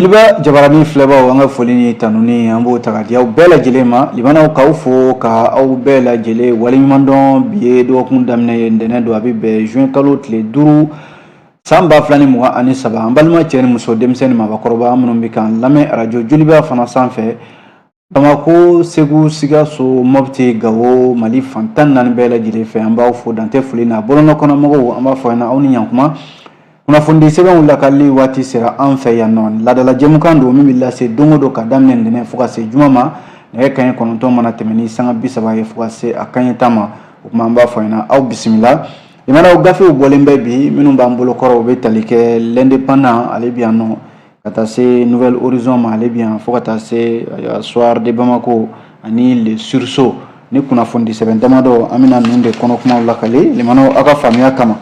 Joliba jabarani filɛbaw an ka foli ni tanuni an b'o ta ka di aw bɛɛ lajɛlen ma limanaw k'aw fo ka aw bɛɛ lajɛlen waleɲumandɔn bi ye dɔgɔkun daminɛ ye ntɛnɛn don a bɛ bɛn juin kalo tile 5 san 2023 an balima cɛ ni muso denmisɛnnin mabakɔrɔba minnu bɛ kan lamɛn arajo Joliba fana sanfɛ Bamako, Segu, Sikaso, Mopti, Gawo, Mali fan 14 bɛɛ lajɛlen fɛ an b'aw fo dantɛ foli na bɔlɔnkɔnɔmɔgɔw an b'a fɔ ɲɛna aw ni ɲankuma kunnafoni sɛbɛnw lakali waati sera an fɛ yan nɔ ladala jɛmukan don min bɛ lase don o don ka daminɛ ntɛnɛn fo ka se juma ma nɛgɛ kanɲɛ 9 mana tɛmɛ ni sanga 30 ye fo ka se a kanɲɛ 10 ma o kuma an b'a fɔ ɲɛna aw bisimila limanaw gafew bɔlen bɛ bi minnu b'an bolo kɔrɔ u bɛ tali kɛ l'indépendant ale bɛ yan nɔ ka taa se Nouvel Horizon ma ale bɛ yan fo ka taa se Soir de Bamako ani le Sursaut ni kunnafoni sɛbɛn damadɔ an bɛna ninnu de kɔnɔ kumaw lakale limanaw aw ka faamuya kama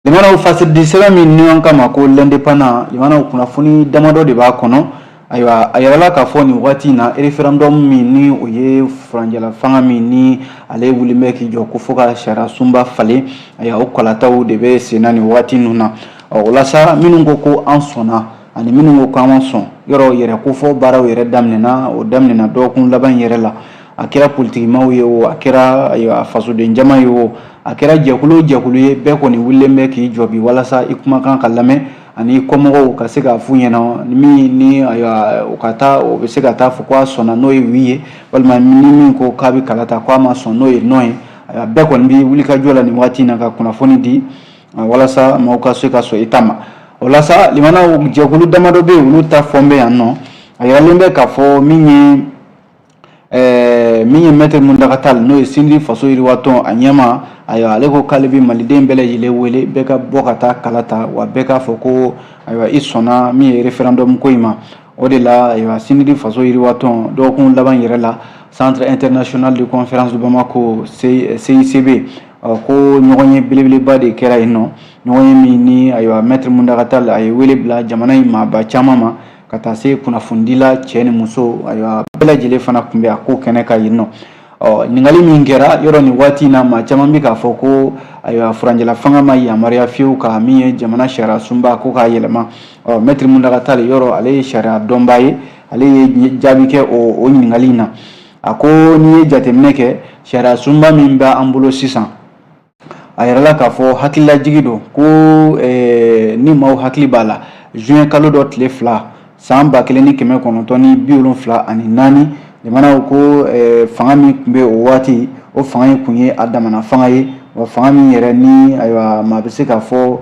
limanaw fasidi sɛbɛn min ni an kama ko l'indépendant limanaw kunnafoni damadɔ de b'a kɔnɔ ayiwa a yɛrɛla k'a fɔ nin waati in na référendum min ni o ye furanjɛla fanga min ni ale wulilen bɛ k'i jɔ ko fo ka sariya sunba falen ayiwa o kɔlataw de bɛ sen na nin waati ninnu na o la sa minnu ko an sɔnna ani minnu ko k'an ma sɔn yɔrɔ yɛrɛ ko fɔ baaraw yɛrɛ daminɛna o daminɛna dɔgɔkun laban yɛrɛ la a kɛra politikimaw ye o a kɛra fasoden jama ye o a kɛra jɛkulu ye bɛɛ kɔni wulilen bɛ k'i jɔ bi walasa i kumakan ka lamɛn ani kɔmɔgɔw ka se k'a f'u ɲɛna min ni o ka taa o bɛ se ka taa fɔ ko a sɔnna n'o ye oui ye walima ni min ko k'a bɛ kala ta ko a ma sɔn n'o ye non ye bɛɛ kɔni bɛ wuli ka jɔ la nin waati in na ka kunnafoni di walasa maaw ka se ka sɔn i ta ma o la sa limanaw jɛkulu damadɔ bɛ yen olu ta fɔ n bɛ yan nɔ a yiralen bɛ k'a fɔ min ye Maître Muntaka Tall n'o ye Sindi faso yiriwatɔn a ɲɛma ayiwa ale ko k'ale bɛ maliden bɛɛ lajɛlen wele bɛɛ ka bɔ ka taa kala ta wa bɛɛ k'a fɔ ko ayiwa i sɔnna min ye référendum ko in ma o de la ayiwa Sindi faso yiriwatɔn dɔgɔkun laban yɛrɛ la Centre international de conférence de Bamako CICB ko ɲɔgɔn ye belebeleba de kɛra yen nɔ ɲɔgɔn ye min ni ayiwa Maître Muntaka Tall a ye wele bila jamana in maaba caman ma ka taa se kunnafondila cɛ ni muso ayiwa bɛɛ lajɛlen fana tun bɛ a ko kɛnɛ kan yen nɔ ɲininkali min kɛra yɔrɔ nin waati in na maa caman bɛ k'a fɔ ko ayiwa furanjɛla fanga ma yamaruya fiyewu ka min ye jamana sariya sunba ko k'a yɛlɛma Maître Muntaka Tall yɔrɔ ale ye sariya dɔnbaa ye ale ye jaabi kɛ o ɲininkali in na a ko n'i ye jateminɛ kɛ sariya sunba min bɛ an bolo sisan a yɛrɛla k'a fɔ hakililajigi don ko ni maaw hakili b'a la juin kalo dɔ tile 2 san 1974 limanaw ko fanga min tun bɛ o waati o fanga in kun ye a damana fanga ye wa fanga min yɛrɛ ni ayiwa maa bɛ se k'a fɔ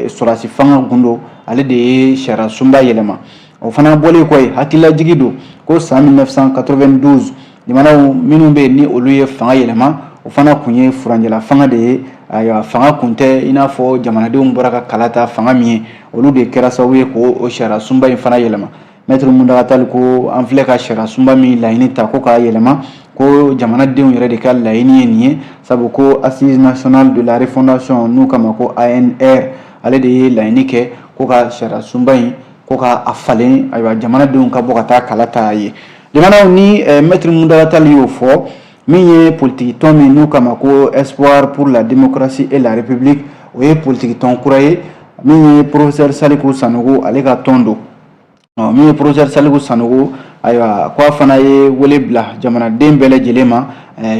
sɔrɔdasi fanga gundo ale de ye sariya sunba yɛlɛma o fana bɔlen kɔ ye hakililajigi don ko san 1992 limanaw minnu bɛ yen ni olu ye fanga yɛlɛma o fana kun ye furanjɛla fanga de ye ayiwa fanga kun tɛ i n'a fɔ jamanadenw bɔra ka kala ta fanga min ye olu de kɛra sababu ye k'o sariya sunba in fana yɛlɛma Maître Muntaka Tall ko an filɛ ka sariya sunba min laɲini ta ko k'a yɛlɛma ko jamanadenw yɛrɛ de ka laɲini ye nin ye sabu ko Assise nationale de la refondation n'u kama ko ANR ale de ye laɲini kɛ ko ka sariya sunba in ko ka a falen ayiwa jamanadenw ka bɔ ka taa kala ta a ye limanaw ni Maître Muntaka Tall y'o fɔ min ye politique tɔn min n'u kama ko Espoir pour la démocratie et la république o ye politique tɔn kura ye min ye professeur Saliku Sanogo ale ka tɔn don min ye professeur Saliku Sanogo ayiwa ko a fana ye wele bila jamanaden bɛɛ lajɛlen ma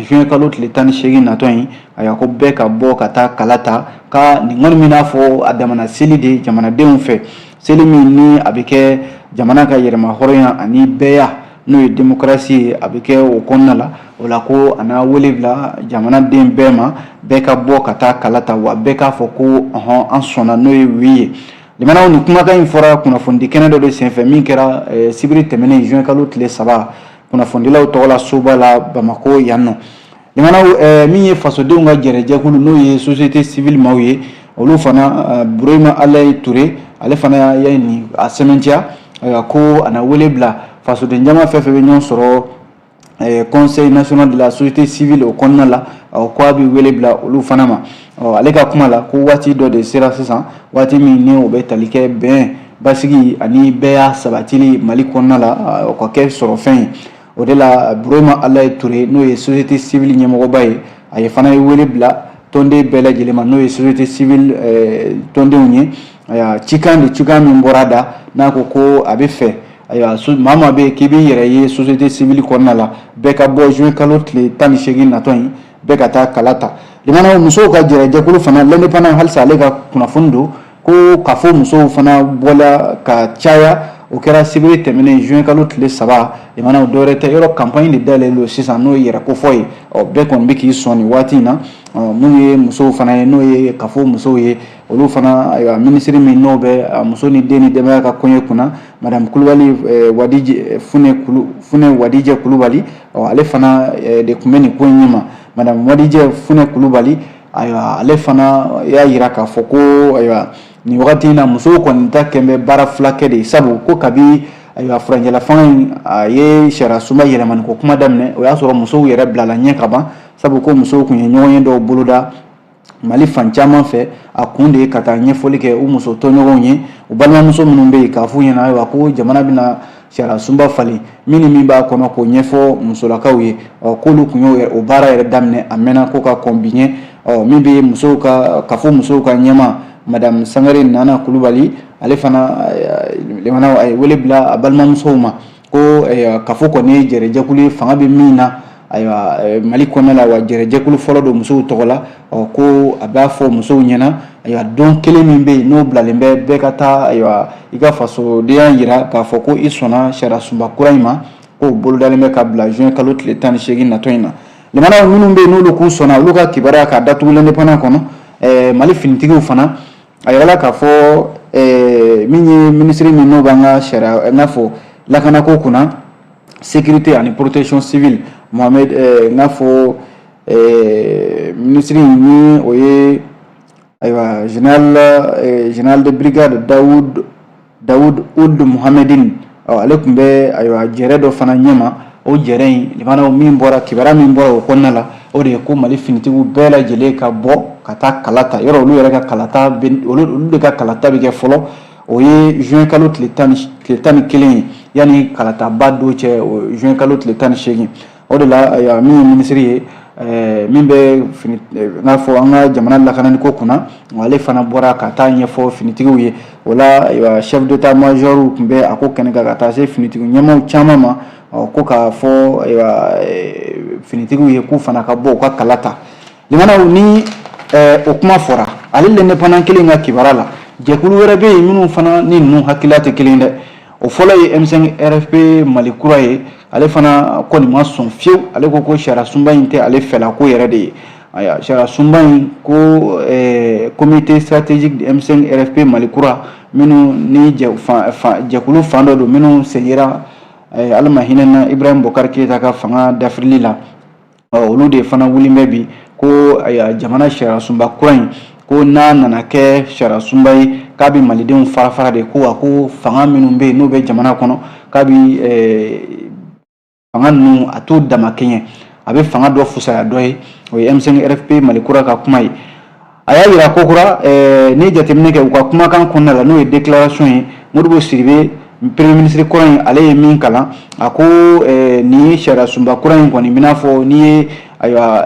juin kalo tile 18 natɔ in ayiwa ko bɛɛ ka bɔ ka taa kala ta ka nin kɔni min n'a fɔ a damana seli de jamanadenw fɛ seli min ni a bɛ kɛ jamana ka yɛrɛma hɔrɔnya ani bɛɛya n'o ye démocratie ye a bɛ kɛ o kɔnɔna la o la ko a n'a wele bila jamanaden bɛɛ ma bɛɛ ka bɔ ka taa kala ta wa bɛɛ k'a fɔ ko an sɔnna n'o ye oui ye limanaw ni kumakan in fɔra kunnafoni kɛnɛ dɔ de senfɛ min kɛra sibiri tɛmɛnen juin kalo tile 3 kunnafonidilaw tɔgɔ la soba la Bamako yan nɔ limanaw min ye fasodenw ka jɛrɛjɛkulu n'o ye société civile maaw ye olu fana Burema Alayi Ture ale fana ye nin a sɛmɛntiya ko a na wele bila fasoden jama fɛn fɛn bɛ ɲɔgɔn sɔrɔ Conseil national de la société civile o kɔnɔna la ko a bɛ wele bila olu fana ma ale ka kuma la ko waati dɔ de sera sisan waati min ni o bɛ tali kɛ bɛn basigi ani bɛɛya sabatili Mali kɔnɔna la o ka kɛ sɔrɔfɛn ye o de la Burema Alayi Ture n'o ye société civile ɲɛmɔgɔba ye a ye fana ye wele bila tɔnden bɛɛ lajɛlen ma n'o ye société civile tɔndenw ye cikan min bɔra da n'a ko a bɛ fɛ maa maa bɛ yen k'i b'i yɛrɛ ye société civile kɔnɔna la bɛɛ ka bɔ juin kalo tile 18 natɔ in bɛɛ ka taa kala ta limana musow ka jɛrɛjɛkulu fana l'indépendant halisa ale ka kunnafoni don ko k'a fɔ musow fana bɔla ka caya o kɛra sibiri tɛmɛnen juin kalo tile 3 limana o dɔwɛrɛ tɛ yɔrɔ campagne de dayɛlɛlen don sisan n'o ye yɛrɛ kofɔ ye bɛɛ kɔni bɛ k'i sɔn nin waati in na mun ye musow fana ye n'o ye k'a fɔ musow ye olu fana minisiri min n'o bɛ muso ni den ni denbaya ka koɲɛ kunna madame Kulubali Fune Wadijɛ Kulubali ale fana de tun bɛ nin ko in ɲɛma madame Wadijɛ Fune Kulubali ale fana y'a yira k'a fɔ ko nin wagati in na musow kɔni ta kɛ bɛ baara fulakɛ de sabu ko kabi furanjɛla fanga in a ye sariya sunba yɛlɛmani ko kuma daminɛ o y'a sɔrɔ musow yɛrɛ bilala ɲɛ ka ban sabu ko musow kun ye ɲɔgɔn ye dɔw boloda Mali fan caman fɛ a kun de ye ka taa ɲɛfɔli kɛ u muso tɔɲɔgɔnw ye u balimamuso minnu bɛ yen k'a f'u ɲɛna ayiwa ko jamana bɛna sariya sunba falen min ni min b'a kɔnɔ k'o ɲɛfɔ musolakaw ye k'olu kun y'o o baara yɛrɛ daminɛ a mɛnna ko ka kɔn bi ɲɛ min bɛ musow ka fɔ musow ka ɲɛma madame Sangare Nana Kulubali ale fana lemana a ye wele bila a balimamusow ma ko k'a fɔ kɔni ye jɛrɛjɛkulu fanga bɛ min na ayiwa Mali kɔnɔna la wa jɛrɛjɛkulu fɔlɔ don musow tɔgɔ la ko a b'a fɔ musow ɲɛna ayiwa don kelen min bɛ yen n'o bilalen bɛ bɛɛ ka taa ayiwa i ka fasodenya yira k'a fɔ ko i sɔnna sariya sunba kura in ma k'o bolodalen bɛ ka bila juin kalo tile 18 natɔ in na lemana minnu bɛ yen n'olu k'u sɔnna olu ka kibaruya k'a datugu l'indépendant kɔnɔ Mali finitigiw fana a yɛrɛla k'a fɔ min ye minisiri min n'o b'an ka sariya i n'a fɔ lakanako kunna sécurité ani protection civile Mohamed n'a fɔ minisiri ni o ye ayiwa général de brigade Daoud Ould Mohamedine ale tun bɛ ayiwa jɛrɛ dɔ fana ɲɛma o jɛrɛ in limana min bɔra kibaruya min bɔra o kɔnɔna la o de ye ko Mali finitigiw bɛɛ lajɛlen ka bɔ ka taa kala ta yɔrɔ olu yɛrɛ ka kalata olu de ka kalata bɛ kɛ fɔlɔ o ye juin kalo tile 11 ye yanni kalataba don cɛ o juin kalo tile 18 o de la min ye minisiri ye min bɛ n'a fɔ an ka jamana lakanani ko kunna ale fana bɔra ka taa ɲɛfɔ finitigiw ye o la chef d'état major tun bɛ a ko kɛnɛ kan ka taa se finitigiw ɲɛmaaw caman ma ko k'a fɔ finitigiw ye k'u fana ka bɔ u ka kala ta limanaw ni o kuma fɔra ale l'indépendant kelen ka kibaruya la jɛkulu wɛrɛ bɛ yen minnu fana ni ninnu hakilila tɛ kelen dɛ o fɔlɔ ye M5 RFP Mali kura ye ale fana kɔni ma sɔn fiyewu ale ko sariya sunba in tɛ ale fɛla ko yɛrɛ de ye sariya sunba in ko comité stratégique de M5 RFP Mali kura minnu ni jɛkulu fan dɔ don minnu segira alama hinɛna Ibrahim Bokar Keita ka fanga dafirili la olu de fana wulilen bɛ bi ko jamana sariya sunba kura in ko n'a nana kɛ sariya sunba ye k'a bɛ malidenw fara fara de ko fanga minnu bɛ yen n'o bɛ jamana kɔnɔ k'a bɛ fanga ninnu a t'o dama kɛɲɛ a bɛ fanga dɔ fusaya dɔ ye o ye M5 RFP Mali kura ka kuma ye a y'a yira ko kura ni jateminɛ kɛ u ka kumakan kɔnɔna la n'o ye déclaration ye Modibo Sidibe premier ministre kura in ale ye min kalan a ko nin ye sariya sunba kura in kɔni bɛna fɔ n'i ye ayiwa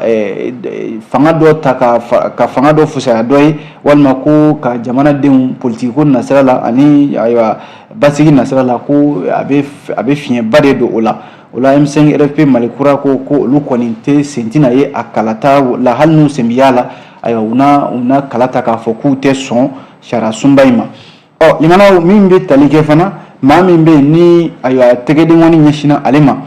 fanga dɔ ta ka fanga dɔ fusaya dɔ ye walima ko ka jamanadenw politiki ko nasira la ani ayiwa basigi nasira la ko a bɛ fiɲɛba de don o la M5 RFP Mali kura ko olu kɔni tɛ sen tɛna ye a kalata la hali n'u sen bɛ y'a la ayiwa u na kalata k'a fɔ k'u tɛ sɔn sariya sunba in ma limanaw min bɛ tali kɛ fana maa min bɛ yen ni ayiwa tɛgɛdenkɔni ɲɛsinna ale ma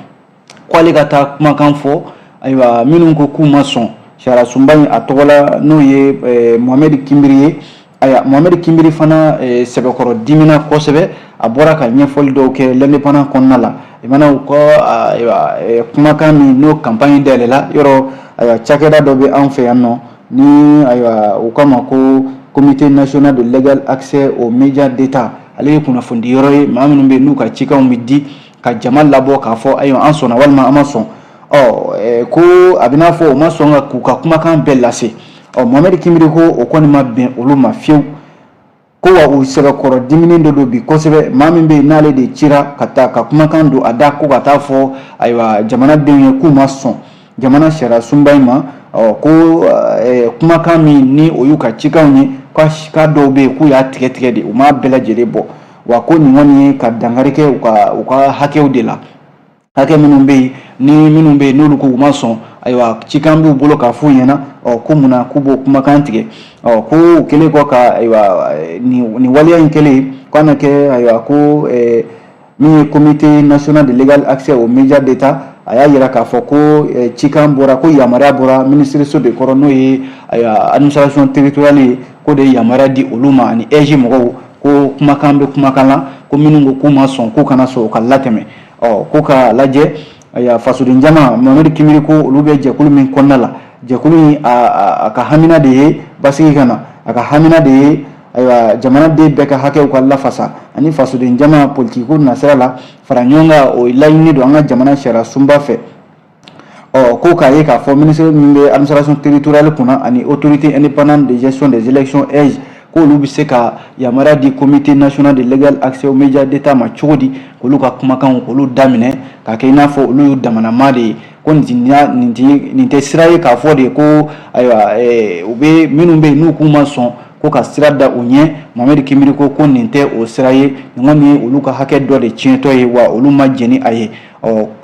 ko ale ka taa kumakan fɔ ayiwa minnu ko k'u ma sɔn sariya sunba in a tɔgɔ la n'o ye Mohamed Kimbiri ye Mohamed Kimbiri fana sɛbɛkɔrɔ dimina kosɛbɛ a bɔra ka ɲɛfɔli dɔw kɛ l'indépendant kɔnɔna la limana u ka kumakan min n'o campagne dayɛlɛla yɔrɔ ayiwa cakɛda dɔ bɛ an fɛ yan nɔ ni ayiwa u k'a ma ko comité national de légal accès aux médias d'état ale ye kunnafoni yɔrɔ ye maa minnu bɛ yen n'u ka cikanw bɛ di ka jama labɔ k'a fɔ ayiwa an sɔnna walima an ma sɔn ko a bɛ n'a fɔ o ma sɔn ka k'u ka kumakan bɛɛ lase Mohamed Kimbiri ko o kɔni ma bɛn olu ma fiyewu ko wa u sɛbɛkɔrɔ diminen dɔ don bi kosɛbɛ maa min bɛ yen n'ale de cira ka kumakan don a da ko ka taa fɔ ayiwa jamanadenw ye k'u ma sɔn jamana sariya sunba in ma ko kumakan min ni o y'u ka cikanw ye ka dɔw bɛ yen k'u y'a tigɛ tigɛ de u m'a bɛɛ lajɛlen bɔ wa ko nin kɔni ye ka dankari kɛ u ka hakɛw de la hakɛ minnu bɛ yen ni minnu bɛ yen n'olu ko u ma sɔn ayiwa cikan b'u bolo k'a f'u ɲɛna ko munna k'u b'o kumakan tigɛ ko u kɛlen kɔ ka ayiwa nin waleya in kɛlen k'a na kɛ ayiwa ko min ye comité national de légal accès aux médias d'État a y'a yira k'a fɔ ko cikan bɔra ko yamaruya bɔra ministériso de kɔrɔ n'o ye administration territoriale ye ko de ye yamaruya di olu ma ani EJ mɔgɔw ko kumakan bɛ kumakan la ko minnu ko k'u ma sɔn k'u kana sɔn u ka latɛmɛ ko ka lajɛ fasoden jama Mamadu Kimiri ko olu bɛ jɛkulu min kɔnɔna la jɛkulu in a ka hamina de ye basigi ka na a ka hamina de ye ayiwa jamanaden bɛɛ ka hakɛw ka lafasa ani fasoden jama politiko nasira la fara ɲɔgɔn kan o laɲini don an ka jamana sariya sunba fɛ ko k'a ye k'a fɔ ministre min bɛ administration territoriale kunna ani autorité indépendante de gestion des élections EJ k'olu bɛ se ka yamaruya di comité national de légal accès aux médias d'État ma cogo di k'olu ka kumakanw k'olu daminɛ k'a kɛ i n'a fɔ olu y'u damanama de ye ko nin tɛ sira ye k'a fɔ de ko ayiwa u bɛ minnu bɛ yen n'u k'u ma sɔn ko ka sira da u ɲɛ Mamadu Kimiri ko nin tɛ o sira ye nin kɔni ye olu ka hakɛ dɔ de tiɲɛtɔ ye wa olu ma jɛni a ye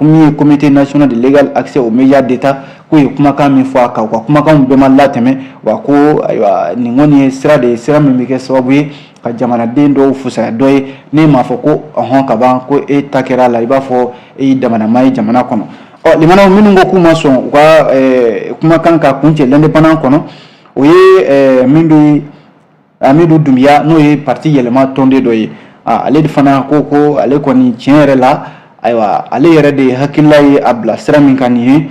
min ye comité national de légal accès aux médias d'État k'u ye kumakan min fɔ a kan u ka kumakanw bɛɛ ma latɛmɛ wa ko ayiwa nin kɔni ye sira de ye sira min bɛ kɛ sababu ye ka jamanaden dɔw fusaya dɔ ye ne m'a fɔ ko ka ban ko e ta kɛra a la i b'a fɔ e y'i damanama ye jamana kɔnɔ limanaw minnu ko k'u ma sɔn u ka kumakan ka kun cɛ l'indépendant kɔnɔ o ye min bɛ Amidou Doumbia n'o ye parti yɛlɛma tɔnden dɔ ye ale fana ko ale kɔni tiɲɛ yɛrɛ la ayiwa ale yɛrɛ de hakilila ye a bila sira min kan nin ye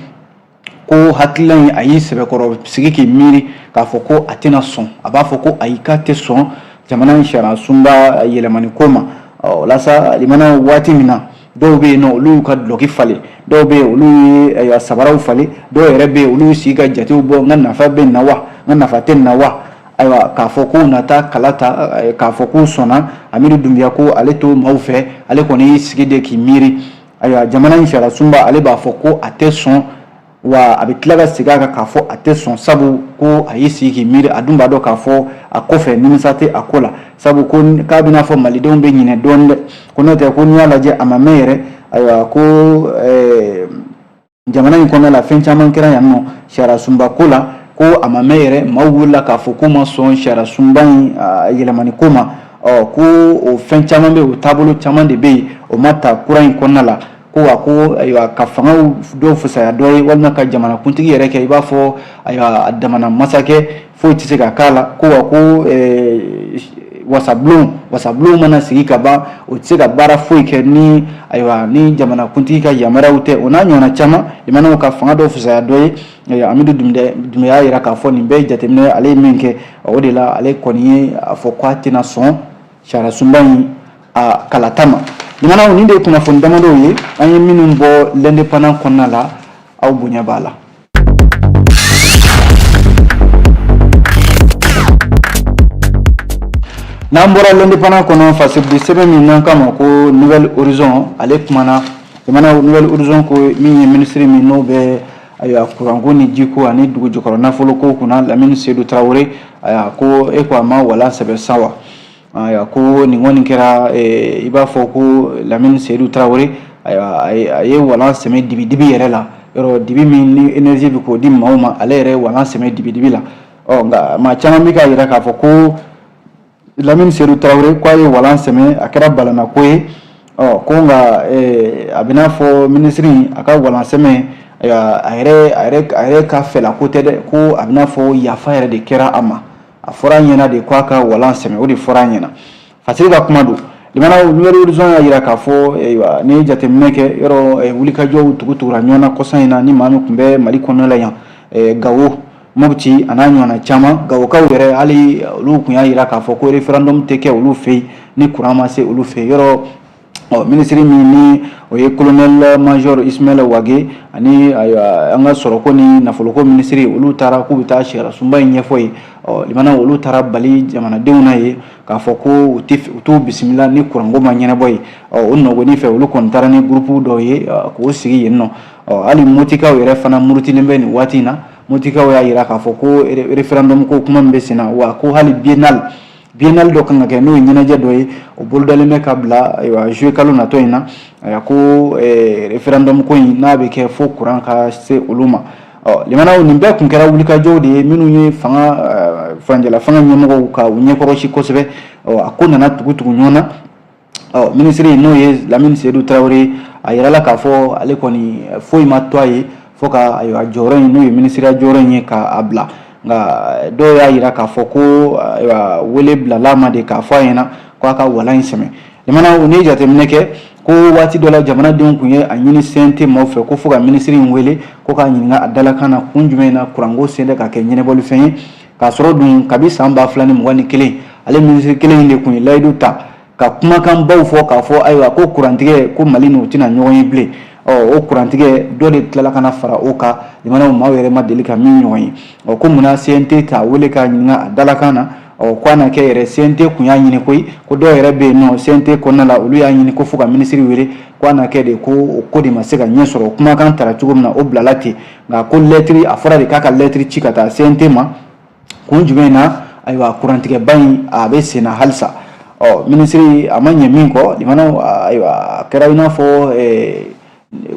ko hakilila in a y'i sɛbɛkɔrɔ sigi k'i miiri k'a fɔ ko a tɛna sɔn a b'a fɔ ko ayi k'a tɛ sɔn jamana in sariya sunba yɛlɛmani ko ma walasa limana waati min na dɔw bɛ yen nɔ olu y'u ka dulɔki falen dɔw bɛ yen olu ye sabaraw falen dɔw yɛrɛ bɛ yen olu y'u sigi ka jatew bɔ n ka nafa bɛ nin na wa n ka nafa tɛ nin na wa ayiwa k'a fɔ k'u nata kala ta k'a fɔ k'u sɔnna Amidou Doumbia ko ale to maaw fɛ ale kɔni y'i sigi de k'i miiri ayiwa jamana in sariya sunba ale b'a fɔ ko a tɛ sɔn wa a bɛ tila ka segin a kan k'a fɔ a tɛ sɔn sabu ko a y'i sigi k'i miiri a dun b'a dɔn k'a fɔ a kɔfɛ nimisa tɛ a ko la sabu ko k'a bɛna fɔ malidenw bɛ ɲinɛ dɔɔnin dɛ ko n'o tɛ ko n'i y'a lajɛ a ma mɛn yɛrɛ ayiwa ko jamana in kɔnɔna la fɛn caman kɛra yan nɔ sariya sunba ko la ko a ma mɛn yɛrɛ maaw wulila k'a fɔ k'u ma sɔn sariya sunba in yɛlɛmani ko ma ko o fɛn caman bɛ yen o taabolo caman de bɛ yen o ma ta kura in kɔnɔna la ko wa ko ayiwa ka fangaw dɔw fusaya dɔ ye walima ka jamanakuntigi yɛrɛ kɛ i b'a fɔ ayiwa a damana masakɛ foyi tɛ se ka k'a la ko wa ko wasabulon mana sigi ka ban o tɛ se ka baara foyi kɛ ni ayiwa ni jamanakuntigi ka yamaruyaw tɛ o n'a ɲɔgɔnna caman jamanaw ka fanga dɔw fusaya dɔ ye Amidou Doumbia y'a jira k'a fɔ nin bɛɛ ye jateminɛ ale ye min kɛ o de la ale kɔni ye a fɔ k'a tɛna sɔn sariya sunba in a kalata ma limanaw nin de ye kunnafoni damadɔw ye an ye minnu bɔ l'indépendant kɔnɔna la aw bonya b'a la. N'an bɔra l'indépendant kɔnɔ fasoden sɛbɛn min n'an k'a ma ko Nouvelle Horizon ale kumana jamana Nouvelle Horizon ko min ye ministre min n'o bɛ ayiwa kuranko ni jiko ani dugu jukɔrɔ nafoloko kunna Lamini Seydou Traoré ko e ko a ma walan sɛbɛn sa wa ko nin kɔni kɛra i b'a fɔ ko Lamini Seydou Traoré a ye walan sɛmɛ dibi yɛrɛ la yɔrɔ dibi min ni énergie bɛ k'o di maaw ma ale yɛrɛ walan sɛmɛ dibi la nka maa caman bɛ k'a yira k'a fɔ ko Lamini Seydou Traoré ko a ye walan sɛmɛ a kɛra balana ko ye ko nka a bɛ n'a fɔ minisiri a ka walan sɛmɛ a yɛrɛ ka fɛla ko tɛ dɛ ko a bɛ n'a fɔ yafa yɛrɛ de kɛra a ma a fɔra ɲɛna de ko a ka walan sɛmɛ o de fɔra ɲɛna fasiri ka kuma don limanaw Nouvelle Horizon y'a jira k'a fɔ ni jateminɛ kɛ yɔrɔ wulikajɔw tugura ɲɔgɔn na kɔsan in na ni maa min tun bɛ Mali kɔnɔna la yan Gawo Mopti a n'a ɲɔgɔnna caman Gawokaw yɛrɛ hali olu tun y'a jira k'a fɔ ko référendum tɛ kɛ olu fɛ yen ni courant ma se olu fɛ yen yɔrɔ ministre min ni o ye colonel major Ismaël Wage ani an ka sɔrɔko ni nafoloko ministre olu taara k'u bɛ taa sariya sunba in ɲɛfɔ ye limanaw olu taara bali jamanadenw na ye k'a fɔ ko u t'u bisimila ni kuranko ma ɲɛnabɔ ye o nɔgɔni fɛ olu kɔni taara ni groupe dɔw ye k'o sigi yen nɔ hali motikaw yɛrɛ fana murutilen bɛ nin waati in na motikaw y'a yira k'a fɔ ko référendum ko kuma min bɛ sen na wa ko hali biennale dɔ kan ka kɛ n'o ye ɲɛnajɛ dɔ ye o bolodalen bɛ ka bila juillet kalo natɔ in na ko référendum ko in n'a bɛ kɛ fo courant ka se olu ma limanaw nin bɛɛ kun kɛra wulikajɔw de ye minnu ye faranjala fanga ɲɛmɔgɔw ka u ɲɛkɔrɔsi kosɛbɛ a ko nana tugu ɲɔgɔn na ministre n'o ye Lamine Seydou Traoré a yirala k'a fɔ ale kɔni foyi ma to a ye fo ka jɔyɔrɔ in n'o ye ministeriya jɔyɔrɔ in ye k'a bila nka dɔw y'a yira k'a fɔ ko wele bilala ma de k'a fɔ a ɲɛna ko a ka walan in sɛmɛ limanaw ni jateminɛ kɛ ko waati dɔ la jamanadenw kun ye a ɲini CNT maaw fɛ ko fo ka ministre in wele ko k'a ɲininka a dalakan na kun jumɛn na kuranko sen tɛ ka kɛ ɲɛnɛbɔlifɛn ye k'a sɔrɔ dun kabi san 2021 ale ministre kelen in de kun ye layidu ta ka kumakan baw fɔ k'a fɔ ayiwa ko kurantigɛ ko Mali n'o tɛna ɲɔgɔn ye bilen o kurantigɛ dɔ de tilala kana fara o kan limanaw maaw yɛrɛ ma deli ka min ɲɔgɔn ye ko munna CNT t'a wele k'a ɲininka a dalakan na ko a na kɛ yɛrɛ CNT kun y'a ɲini koyi ko dɔw yɛrɛ bɛ yen nɔ CNT kɔnɔna la olu y'a ɲini ko fo ka ministre wele ko a na kɛ de ko o ko de ma se ka ɲɛ sɔrɔ kumakan tara cogo min na o bilala ten nka ko lɛtiri a fɔra de k'a ka lɛtiri ci ka taa CNT ma kun jumɛn na ayiwa kurantigɛba in a bɛ sen na halisa ministre a ma ɲɛ min kɔ limanaw ayiwa a kɛra i n'a fɔ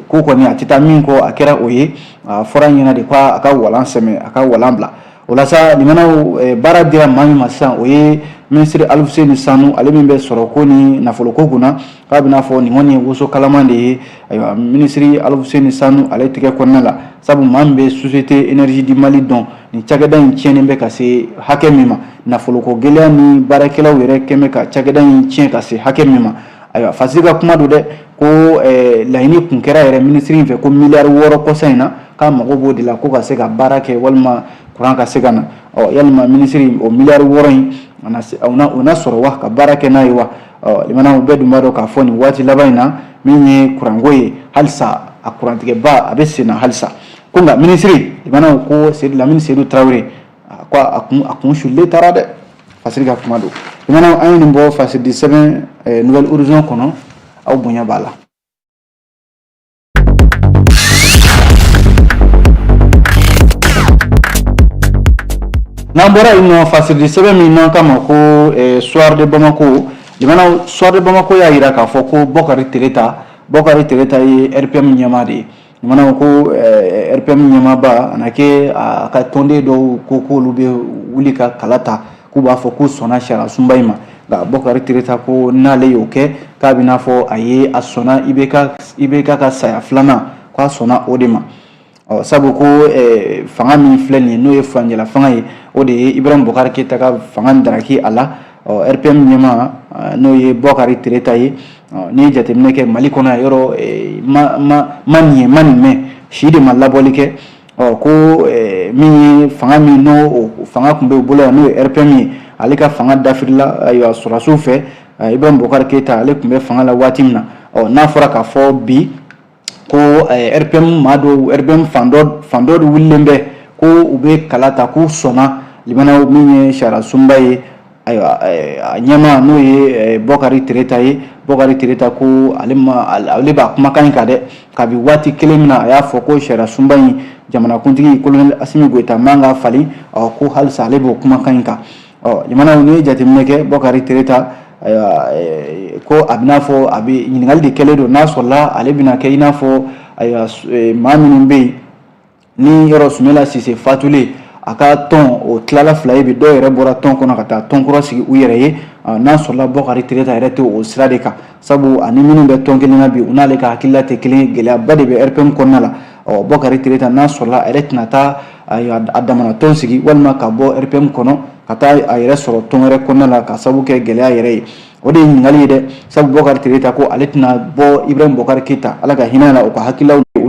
ko kɔni a tɛ taa min kɔ a kɛra o ye a fɔra ɲɛna de ko a ka walan sɛmɛ a ka walan bila o la sa limanaw baara dira maa min ma sisan o ye ministre Alfuseni Sanu ale min bɛ sɔrɔ ko ni nafoloko kunna k'a bɛ n'a fɔ nin kɔni ye woso kalaman de ye ayiwa ministre Alfuseni Sanu ale tigɛ kɔnɔna la sabu maa min bɛ société énergie du Mali dɔn nin cakɛda in tiɲɛnen bɛ ka se hakɛ min ma nafoloko gɛlɛya ni baarakɛlaw yɛrɛ kɛn bɛ ka cakɛda in tiɲɛ ka se hakɛ min ma ayiwa Fasi ka kuma don dɛ ko laɲini kun kɛra yɛrɛ ministre in fɛ ko miliyari 6 kɔsa in na k'a mago b'o de la ko ka se ka baara kɛ walima kuran ka se ka na yalima ministre o miliyari 6 in o na sɔrɔ wa ka baara kɛ n'a ye wa limanaw bɛɛ dun b'a dɔn k'a fɔ nin waati laban in na min ye kuranko ye halisa a kurantigɛba a bɛ sen na halisa ko nka ministre limanaw ko Lamine Seydou Traoré ko a kun sulilen taara dɛ Fasi ka kuma don limanaw an ye nin bɔ Fasi 17 Nouvelle Horizon kɔnɔ aw bonya b'a la. n'an bɔra yen nɔ Fasi sɛbɛn min n'an kama ko Soir de Bamako limanaw Soir de Bamako y'a yira k'a fɔ ko Bɔkari Tereta ye RPM ɲɛmaa de ye limanaw ko RPM ɲɛmaaba a na kɛ a ka tɔnden dɔw ko k'olu bɛ wuli ka kala ta k'u b'a fɔ k'u sɔnna sariya sunba in ma nka Bɔkari Tereta ko n'ale y'o kɛ k'a bɛ n'a fɔ a ye a sɔnna IBK ka saya filanan k'a sɔnna o de ma sabu ko fanga min filɛ nin ye n'o ye faranjala fanga ye o de ye Ibrahim Boubacar Keita ka fanga daraki a la RPM ɲɛmaa n'o ye Bɔkari Tereta ye n'i ye jateminɛ kɛ Mali kɔnɔ yɔrɔ ma nin mɛn si de ma labɔli kɛ ko min ye fanga min n'o fanga tun bɛ u bolo yan n'o ye RPM ye ale ka fanga dafirila ayiwa sɔrɔdasiw fɛ Ibrahim Boubacar Keita ale tun bɛ fanga la waati min na n'a fɔra k'a fɔ bi ko RPM maa dɔw RPM fan dɔ de wulilen bɛ ko u bɛ kala ta k'u sɔnna limanaw min ye sariya sunba ye ayiwa a ɲɛmaa n'o ye Bɔkari Tereta ye Bɔkari Tereta ko ale b'a kumakan in kan dɛ kabi waati kelen min na a y'a fɔ ko sariya sunba in jamanakuntigi Colonel Asimi Goita man ka falen ko halisa ale b'o kumakan in kan limanaw n'i ye jateminɛ kɛ Bɔkari Tereta ko a bɛ n'a fɔ a bɛ ɲininkali de kɛlen don n'a sɔrɔla ale bɛna kɛ i n'a fɔ maa minnu bɛ yen ni yɔrɔ Sumela Sise fatulen a ka tɔn o tilala fila ye bi dɔw yɛrɛ bɔra tɔn kɔnɔ ka taa tɔn kɔrɔ sigi u yɛrɛ ye n'a sɔrɔla Bɔkari Tereta yɛrɛ tɛ o sira de kan sabu ani minnu bɛ tɔn kelen na bi u n'ale ka hakilila tɛ kelen ye gɛlɛyaba de bɛ RPM kɔnɔna la Bɔkari Tereta n'a sɔrɔla a yɛrɛ tɛna taa a damana tɔn sigi walima ka bɔ RPM kɔnɔ ka taa a yɛrɛ sɔrɔ tɔn wɛrɛ kɔnɔna la ka sabu kɛ gɛlɛya yɛrɛ ye o de ye ɲininkali ye dɛ sabu Bɔkari Tereta ko ale tɛna bɔ Ibrahim Boubacar Keita ala ka hinɛ la o ka hakililaw